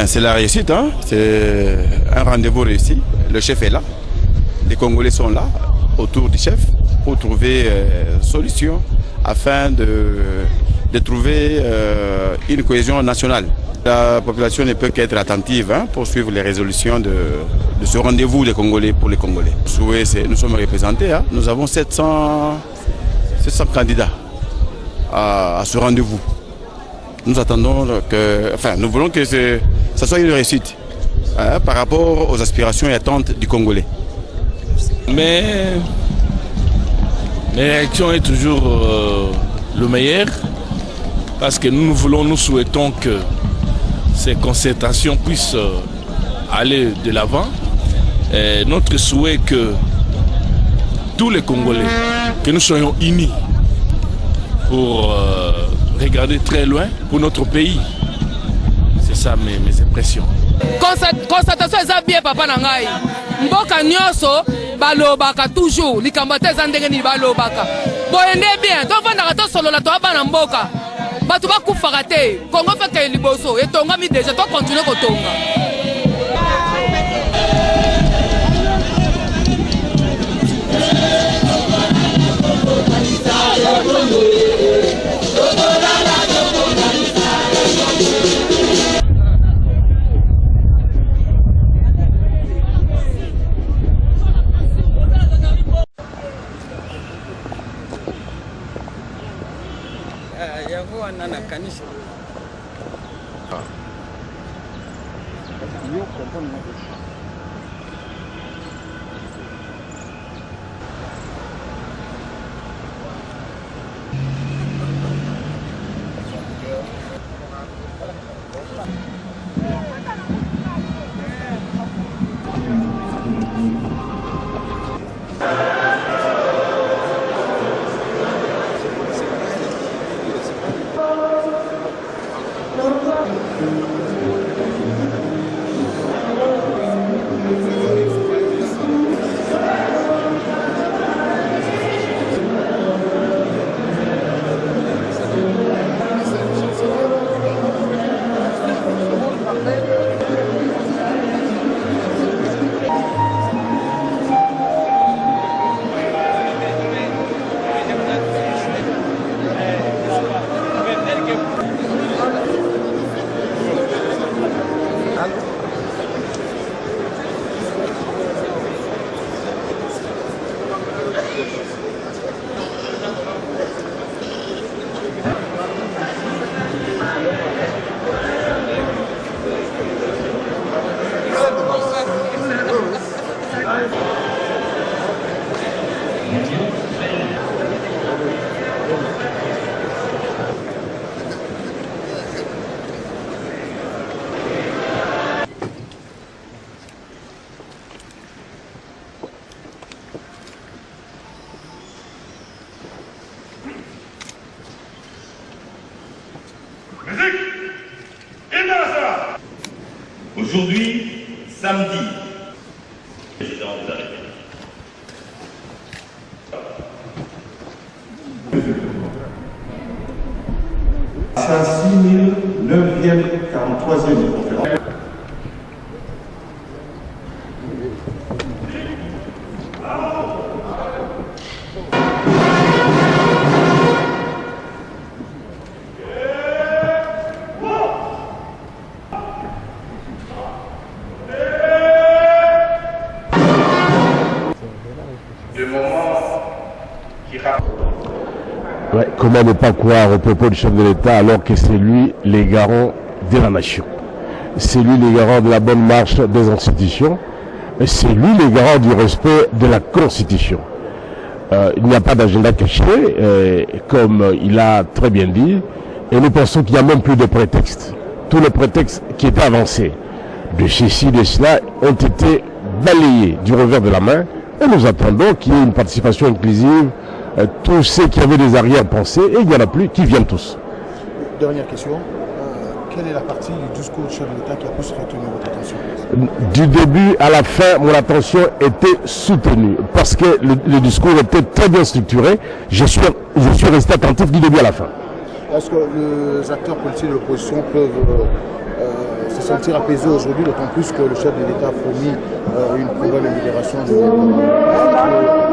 Ben, c'est la réussite, hein? C'est un rendez-vous réussi. Le chef est là, les Congolais sont là, autour du chef, pour trouver solution afin de trouver une cohésion nationale. La population ne peut qu'être attentive pour suivre les résolutions de ce rendez-vous des Congolais pour les Congolais. Nous sommes représentés, nous avons 700 candidats à ce rendez-vous. Nous attendons nous voulons que ça soit une réussite par rapport aux aspirations et attentes du Congolais. Mais l'élection est toujours le meilleur parce que nous souhaitons que ces concertations puissent aller de l'avant. Notre souhait est que tous les Congolais, que nous soyons unis pour regarder très loin pour notre pays. C'est ça mes impressions. Constatation est bien, papa Nangai. Mboka nyoso balobaka toujours. Likambate zandenge ni balobaka. Boende bien. Donc vanda to solo la to abana mboka. Batu ba kufaka te. Kongo feke liboso. Etonga mi déjà to continuer kotonga. Aujourd'hui, samedi, président de la République. Sa 6009e 43e conférence. Ouais, comment ne pas croire au propos du chef de l'État alors que c'est lui les garants de la nation. C'est lui les garants de la bonne marche des institutions. C'est lui les garants du respect de la Constitution. Il n'y a pas d'agenda caché, comme il a très bien dit, et nous pensons qu'il n'y a même plus de prétexte. Tous les prétextes qui étaient avancés de ceci, de cela, ont été balayés du revers de la main, et nous attendons qu'il y ait une participation inclusive. Tous ceux qui avaient des arrière-pensées, et il n'y en a plus, qui viennent tous. Dernière question. Quelle est la partie du discours du chef de l'État qui a plus retenu votre attention? Du début à la fin, mon attention était soutenue, parce que le discours était très bien structuré. Je suis resté attentif du début à la fin. Est-ce que les acteurs politiques de l'opposition peuvent se sentir apaisé aujourd'hui, d'autant plus que le chef de l'État a promis une probable libération de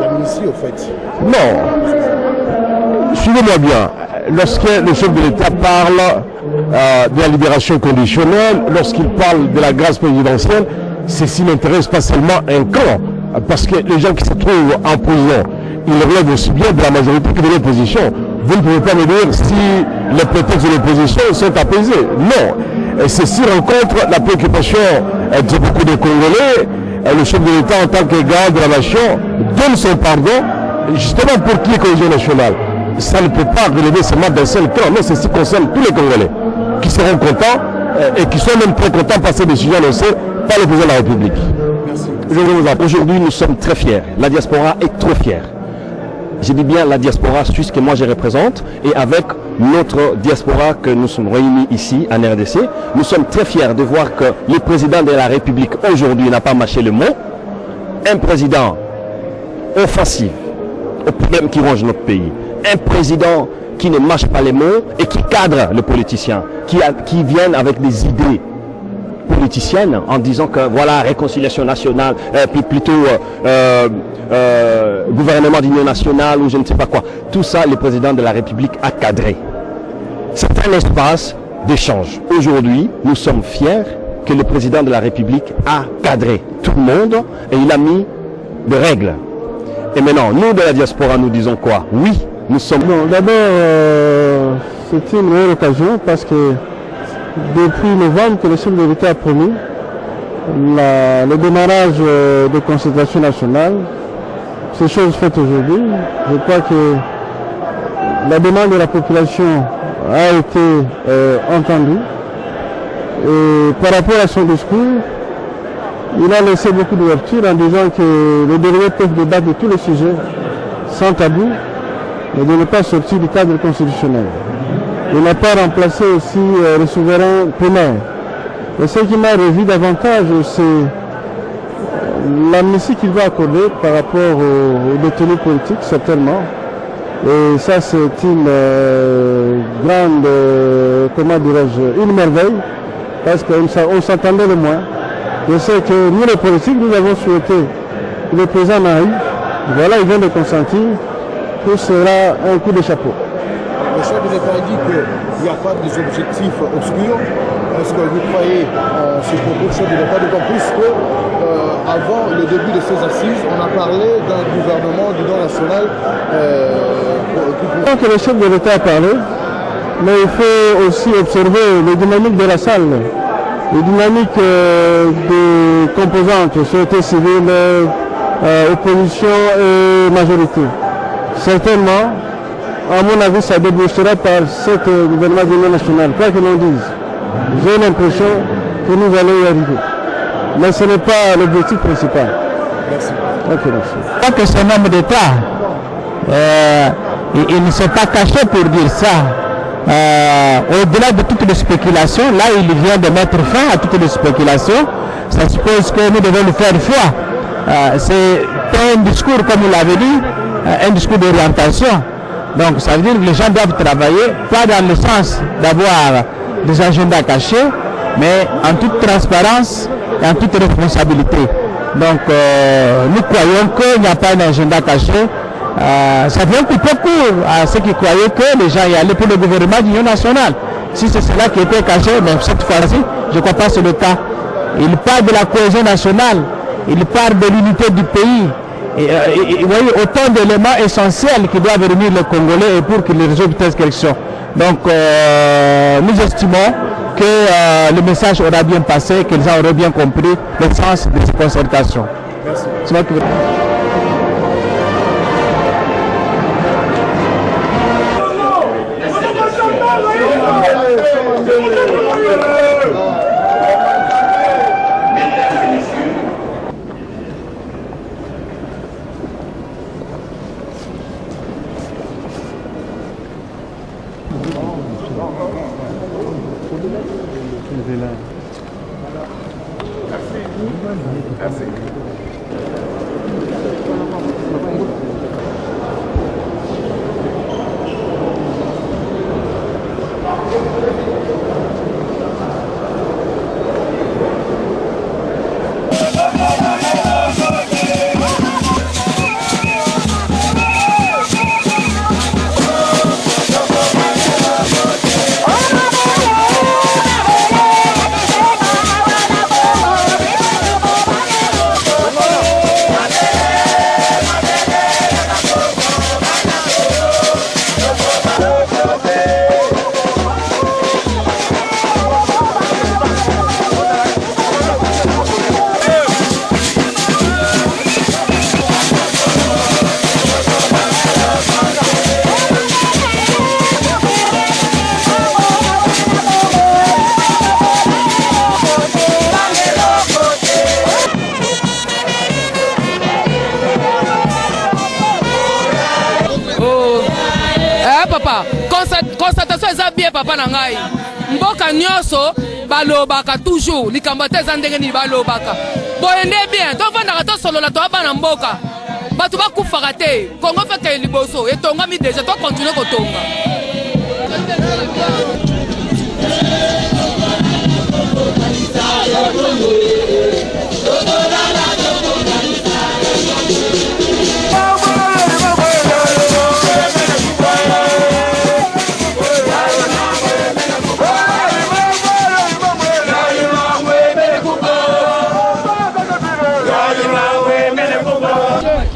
l'amnistie, au fait. Non. Suivez-moi bien. Lorsque le chef de l'État parle de la libération conditionnelle, lorsqu'il parle de la grâce présidentielle, ceci n'intéresse pas seulement un camp. Parce que les gens qui se trouvent en prison, ils relèvent aussi bien de la majorité que de l'opposition. Vous ne pouvez pas me dire si les prétextes de l'opposition sont apaisés. Non. Ceci rencontre la préoccupation de beaucoup de Congolais. Le chef de l'État, en tant que garant de la nation, donne son pardon, justement pour qui est cohésion nationale. Ça ne peut pas relever seulement d'un seul camp. Non, ceci concerne tous les Congolais qui seront contents et qui sont même très contents par ces décisions annoncées par le président de la République. Aujourd'hui, nous sommes très fiers. La diaspora est trop fière. Je dis bien la diaspora suisse que moi je représente et avec notre diaspora que nous sommes réunis ici en RDC, nous sommes très fiers de voir que le président de la République aujourd'hui n'a pas mâché le mot. Un président offensif aux problèmes qui rongent notre pays. Un président qui ne mâche pas les mots et qui cadre le politicien, qui viennent avec des idées politicienne en disant que voilà, réconciliation nationale, puis plutôt gouvernement d'union nationale ou je ne sais pas quoi. Tout ça, le président de la République a cadré. C'est un espace d'échange. Aujourd'hui, nous sommes fiers que le président de la République a cadré tout le monde et il a mis des règles. Et maintenant, nous de la diaspora, nous disons quoi? Oui, nous sommes... Bon, d'abord, c'est une bonne occasion parce que depuis novembre que le chef de l'État a promis le démarrage de concertation nationale, ces choses faites aujourd'hui. Je crois que la demande de la population a été entendue. Et par rapport à son discours, il a laissé beaucoup d'ouverture en disant que les délégués peuvent débattre de tous les sujets sans tabou, mais de ne pas sortir du cadre constitutionnel. Il n'a pas remplacé aussi le souverain primaire. Et ce qui m'a revu davantage, c'est l'amnistie qu'il va accorder par rapport aux détenus politiques, certainement. Et ça, c'est une grande, comment dirais-je, une merveille, parce qu'on s'attendait le moins. Je sais que nous, les politiques, nous avons souhaité que le président arrive. Voilà, il vient de consentir. Tout sera un coup de chapeau. Le chef de l'État dit qu'il n'y a pas des objectifs obscurs. Est-ce que vous croyez en ce propos du chef de l'État, d'autant plus qu'avant le début de ces assises, on a parlé d'un gouvernement d'union nationale Je crois que le chef de l'État a parlé, mais il faut aussi observer les dynamiques de la salle, les dynamiques des composantes, société civile, opposition et majorité. Certainement, à mon avis, ça débouchera par ce gouvernement d'union nationale, quoi que l'on dise. J'ai l'impression que nous allons y arriver. Mais ce n'est pas l'objectif principal. Merci. Ok, merci. Je crois que c'est un homme d'État. Il ne s'est pas caché pour dire ça. Au-delà de toutes les spéculations, là il vient de mettre fin à toutes les spéculations. Ça suppose que nous devons lui faire foi. C'est un discours, comme vous l'avez dit, un discours d'orientation. Donc ça veut dire que les gens doivent travailler, pas dans le sens d'avoir des agendas cachés, mais en toute transparence et en toute responsabilité. Donc nous croyons qu'il n'y a pas d'agenda caché. Ça vient couper court à ceux qui croyaient que les gens y allaient pour le gouvernement d'union nationale. Si c'est cela qui était caché, mais cette fois-ci, je ne crois pas que c'est le cas. Il parle de la cohésion nationale, il parle de l'unité du pays. Et vous voyez, autant d'éléments essentiels qui doivent réunir les Congolais et pour qu'ils résolvent cette question. Donc, nous estimons que le message aura bien passé, qu'ils auront bien compris le sens de ces concertations. Merci. papa constatation eza bien papa na ngai mboka nyonso balobaka toujours likambo te eza ndenge nini balobaka boye nde bien tovandaka tosolola toya bana mboka bato bakufaka te kongo feke liboso etongami deja tokontinue kotonga.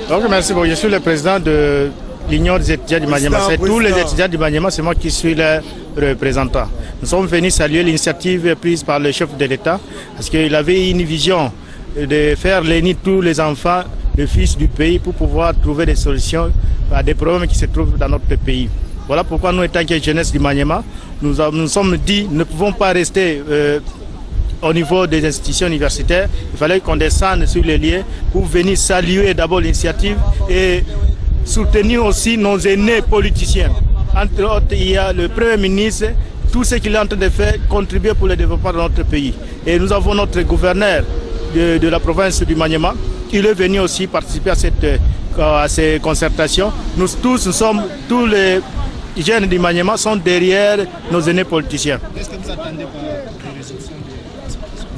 Donc merci beaucoup. Je suis le président de l'Union des étudiants du Maniema. C'est tous les étudiants du Maniema, c'est moi qui suis le représentant. Nous sommes venus saluer l'initiative prise par le chef de l'État parce qu'il avait une vision de faire l'ENI tous les enfants, les fils du pays pour pouvoir trouver des solutions à des problèmes qui se trouvent dans notre pays. Voilà pourquoi nous, étant que jeunesse du Maniema, nous sommes dit ne pouvons pas rester au niveau des institutions universitaires. Il fallait qu'on descende sur les lieux pour venir saluer d'abord l'initiative et soutenir aussi nos aînés politiciens. Entre autres, il y a le Premier ministre, tout ce qu'il est en train de faire, contribuer pour le développement de notre pays. Et nous avons notre gouverneur de la province du Maniema. Il est venu aussi participer à ces concertations. Nous tous les jeunes du Maniema sont derrière nos aînés politiciens. Qu'est-ce que vous attendez par les résultats?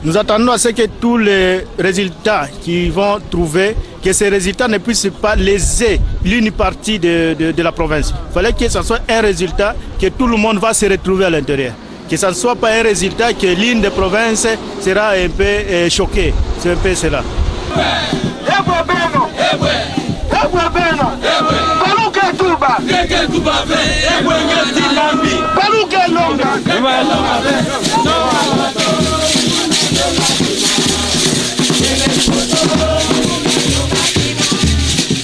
Nous attendons à ce que tous les résultats qu'ils vont trouver, que ces résultats ne puissent pas léser l'une partie de la province. Il fallait que ce soit un résultat que tout le monde va se retrouver à l'intérieur. Que ce ne soit pas un résultat que l'une des provinces sera un peu choquée. C'est un peu cela.